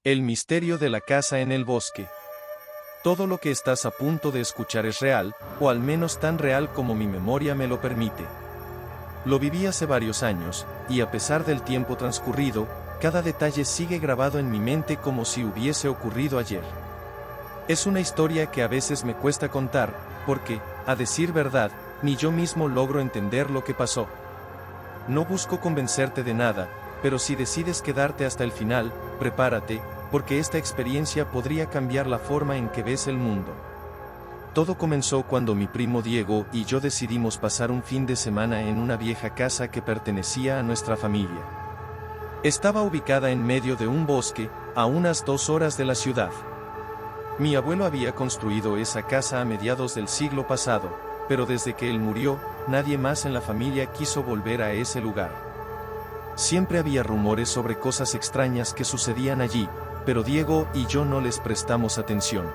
El misterio de la casa en el bosque. Todo lo que estás a punto de escuchar es real, o al menos tan real como mi memoria me lo permite. Lo viví hace varios años, y a pesar del tiempo transcurrido, cada detalle sigue grabado en mi mente como si hubiese ocurrido ayer. Es una historia que a veces me cuesta contar, porque, a decir verdad, ni yo mismo logro entender lo que pasó. No busco convencerte de nada, pero si decides quedarte hasta el final, prepárate, porque esta experiencia podría cambiar la forma en que ves el mundo. Todo comenzó cuando mi primo Diego y yo decidimos pasar un fin de semana en una vieja casa que pertenecía a nuestra familia. Estaba ubicada en medio de un bosque, a unas 2 horas de la ciudad. Mi abuelo había construido esa casa a mediados del siglo pasado, pero desde que él murió, nadie más en la familia quiso volver a ese lugar. Siempre había rumores sobre cosas extrañas que sucedían allí, pero Diego y yo no les prestamos atención.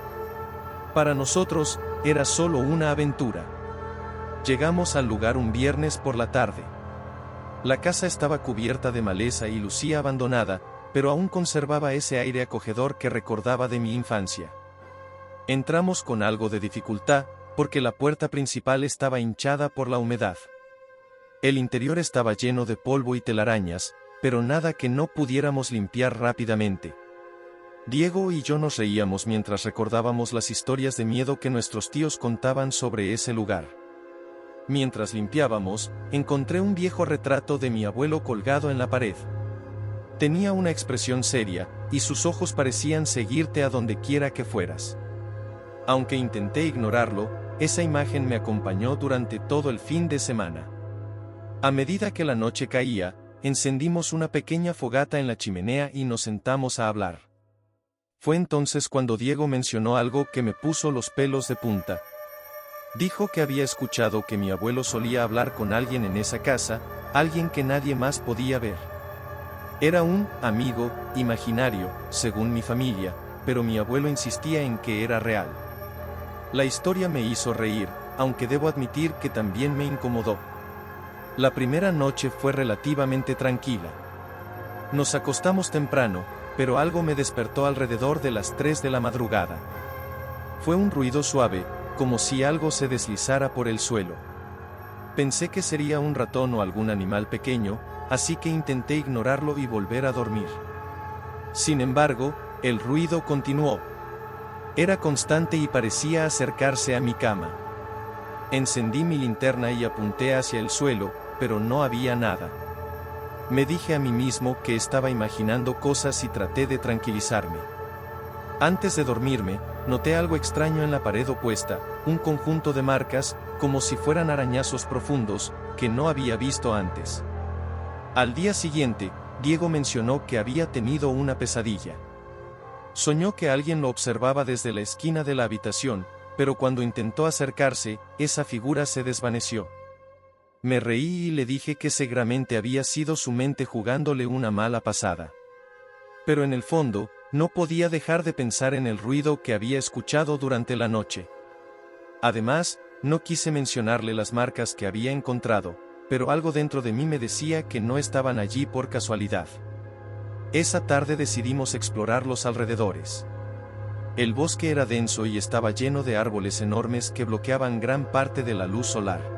Para nosotros, era solo una aventura. Llegamos al lugar un viernes por la tarde. La casa estaba cubierta de maleza y lucía abandonada, pero aún conservaba ese aire acogedor que recordaba de mi infancia. Entramos con algo de dificultad, porque la puerta principal estaba hinchada por la humedad. El interior estaba lleno de polvo y telarañas, pero nada que no pudiéramos limpiar rápidamente. Diego y yo nos reíamos mientras recordábamos las historias de miedo que nuestros tíos contaban sobre ese lugar. Mientras limpiábamos, encontré un viejo retrato de mi abuelo colgado en la pared. Tenía una expresión seria, y sus ojos parecían seguirte a donde quiera que fueras. Aunque intenté ignorarlo, esa imagen me acompañó durante todo el fin de semana. A medida que la noche caía, encendimos una pequeña fogata en la chimenea y nos sentamos a hablar. Fue entonces cuando Diego mencionó algo que me puso los pelos de punta. Dijo que había escuchado que mi abuelo solía hablar con alguien en esa casa, alguien que nadie más podía ver. Era un amigo imaginario, según mi familia, pero mi abuelo insistía en que era real. La historia me hizo reír, aunque debo admitir que también me incomodó. La primera noche fue relativamente tranquila. Nos acostamos temprano, pero algo me despertó alrededor de las 3 de la madrugada. Fue un ruido suave, como si algo se deslizara por el suelo. Pensé que sería un ratón o algún animal pequeño, así que intenté ignorarlo y volver a dormir. Sin embargo, el ruido continuó. Era constante y parecía acercarse a mi cama. Encendí mi linterna y apunté hacia el suelo, pero no había nada. Me dije a mí mismo que estaba imaginando cosas y traté de tranquilizarme. Antes de dormirme, noté algo extraño en la pared opuesta, un conjunto de marcas, como si fueran arañazos profundos, que no había visto antes. Al día siguiente, Diego mencionó que había tenido una pesadilla. Soñó que alguien lo observaba desde la esquina de la habitación, pero cuando intentó acercarse, esa figura se desvaneció. Me reí y le dije que seguramente había sido su mente jugándole una mala pasada. Pero en el fondo, no podía dejar de pensar en el ruido que había escuchado durante la noche. Además, no quise mencionarle las marcas que había encontrado, pero algo dentro de mí me decía que no estaban allí por casualidad. Esa tarde decidimos explorar los alrededores. El bosque era denso y estaba lleno de árboles enormes que bloqueaban gran parte de la luz solar.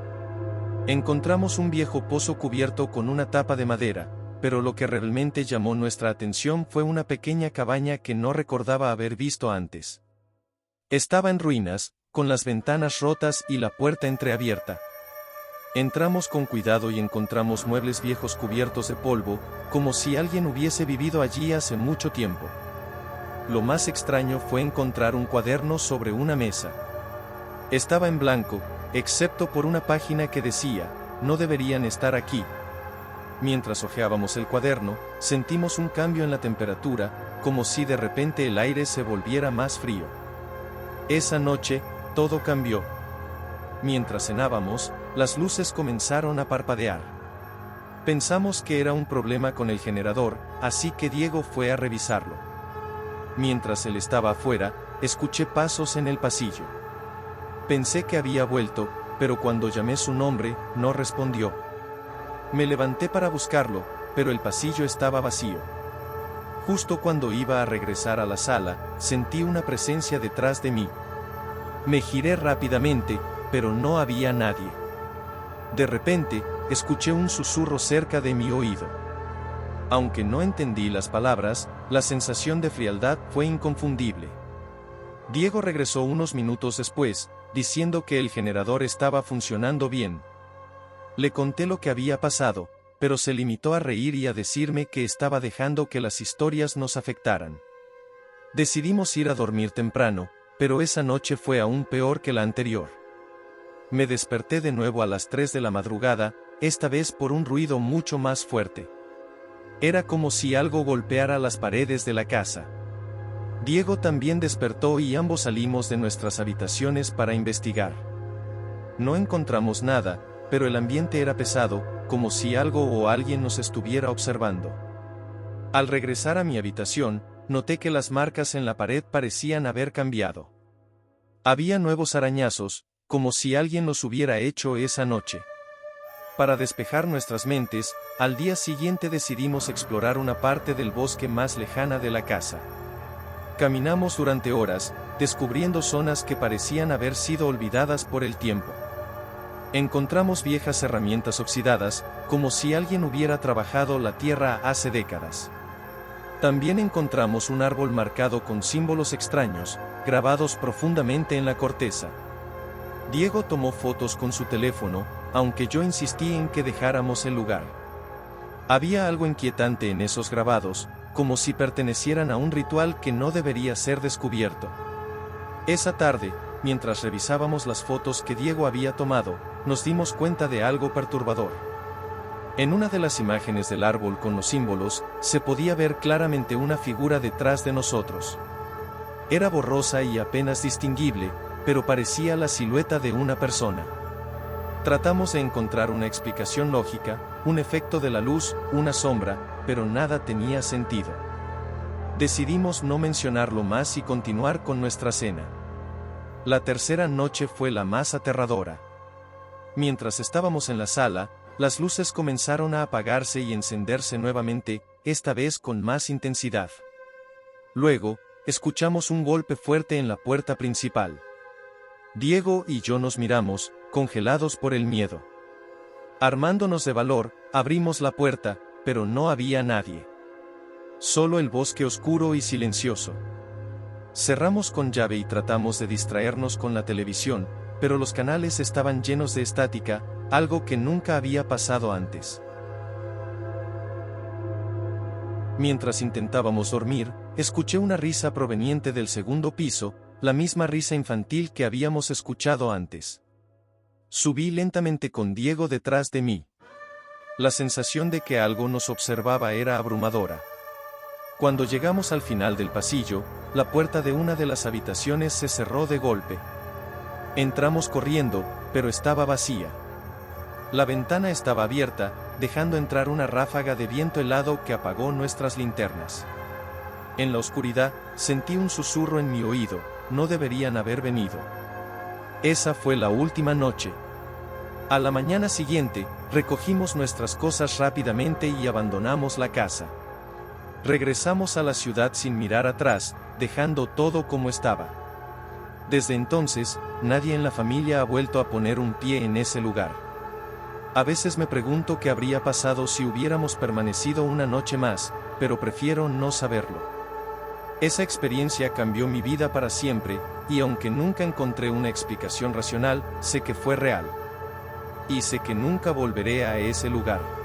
Encontramos un viejo pozo cubierto con una tapa de madera, pero lo que realmente llamó nuestra atención fue una pequeña cabaña que no recordaba haber visto antes. Estaba en ruinas, con las ventanas rotas y la puerta entreabierta. Entramos con cuidado y encontramos muebles viejos cubiertos de polvo, como si alguien hubiese vivido allí hace mucho tiempo. Lo más extraño fue encontrar un cuaderno sobre una mesa. Estaba en blanco, excepto por una página que decía, "No deberían estar aquí". Mientras hojeábamos el cuaderno, sentimos un cambio en la temperatura, como si de repente el aire se volviera más frío. Esa noche, todo cambió. Mientras cenábamos, las luces comenzaron a parpadear. Pensamos que era un problema con el generador, así que Diego fue a revisarlo. Mientras él estaba afuera, escuché pasos en el pasillo. Pensé que había vuelto, pero cuando llamé su nombre, no respondió. Me levanté para buscarlo, pero el pasillo estaba vacío. Justo cuando iba a regresar a la sala, sentí una presencia detrás de mí. Me giré rápidamente, pero no había nadie. De repente, escuché un susurro cerca de mi oído. Aunque no entendí las palabras, la sensación de frialdad fue inconfundible. Diego regresó unos minutos después, diciendo que el generador estaba funcionando bien. Le conté lo que había pasado, pero se limitó a reír y a decirme que estaba dejando que las historias nos afectaran. Decidimos ir a dormir temprano, pero esa noche fue aún peor que la anterior. Me desperté de nuevo a las 3 de la madrugada, esta vez por un ruido mucho más fuerte. Era como si algo golpeara las paredes de la casa. Diego también despertó y ambos salimos de nuestras habitaciones para investigar. No encontramos nada, pero el ambiente era pesado, como si algo o alguien nos estuviera observando. Al regresar a mi habitación, noté que las marcas en la pared parecían haber cambiado. Había nuevos arañazos, como si alguien los hubiera hecho esa noche. Para despejar nuestras mentes, al día siguiente decidimos explorar una parte del bosque más lejana de la casa. Caminamos durante horas, descubriendo zonas que parecían haber sido olvidadas por el tiempo. Encontramos viejas herramientas oxidadas, como si alguien hubiera trabajado la tierra hace décadas. También encontramos un árbol marcado con símbolos extraños, grabados profundamente en la corteza. Diego tomó fotos con su teléfono, aunque yo insistí en que dejáramos el lugar. Había algo inquietante en esos grabados, como si pertenecieran a un ritual que no debería ser descubierto. Esa tarde, mientras revisábamos las fotos que Diego había tomado, nos dimos cuenta de algo perturbador. En una de las imágenes del árbol con los símbolos, se podía ver claramente una figura detrás de nosotros. Era borrosa y apenas distinguible, pero parecía la silueta de una persona. Tratamos de encontrar una explicación lógica, un efecto de la luz, una sombra, pero nada tenía sentido. Decidimos no mencionarlo más y continuar con nuestra cena. La tercera noche fue la más aterradora. Mientras estábamos en la sala, las luces comenzaron a apagarse y encenderse nuevamente, esta vez con más intensidad. Luego, escuchamos un golpe fuerte en la puerta principal. Diego y yo nos miramos, congelados por el miedo. Armándonos de valor, abrimos la puerta, pero no había nadie. Solo el bosque oscuro y silencioso. Cerramos con llave y tratamos de distraernos con la televisión, pero los canales estaban llenos de estática, algo que nunca había pasado antes. Mientras intentábamos dormir, escuché una risa proveniente del segundo piso, la misma risa infantil que habíamos escuchado antes. Subí lentamente con Diego detrás de mí. La sensación de que algo nos observaba era abrumadora. Cuando llegamos al final del pasillo, la puerta de una de las habitaciones se cerró de golpe. Entramos corriendo, pero estaba vacía. La ventana estaba abierta, dejando entrar una ráfaga de viento helado que apagó nuestras linternas. En la oscuridad, sentí un susurro en mi oído: no deberían haber venido. Esa fue la última noche. A la mañana siguiente, recogimos nuestras cosas rápidamente y abandonamos la casa. Regresamos a la ciudad sin mirar atrás, dejando todo como estaba. Desde entonces, nadie en la familia ha vuelto a poner un pie en ese lugar. A veces me pregunto qué habría pasado si hubiéramos permanecido una noche más, pero prefiero no saberlo. Esa experiencia cambió mi vida para siempre, y aunque nunca encontré una explicación racional, sé que fue real. Y sé que nunca volveré a ese lugar.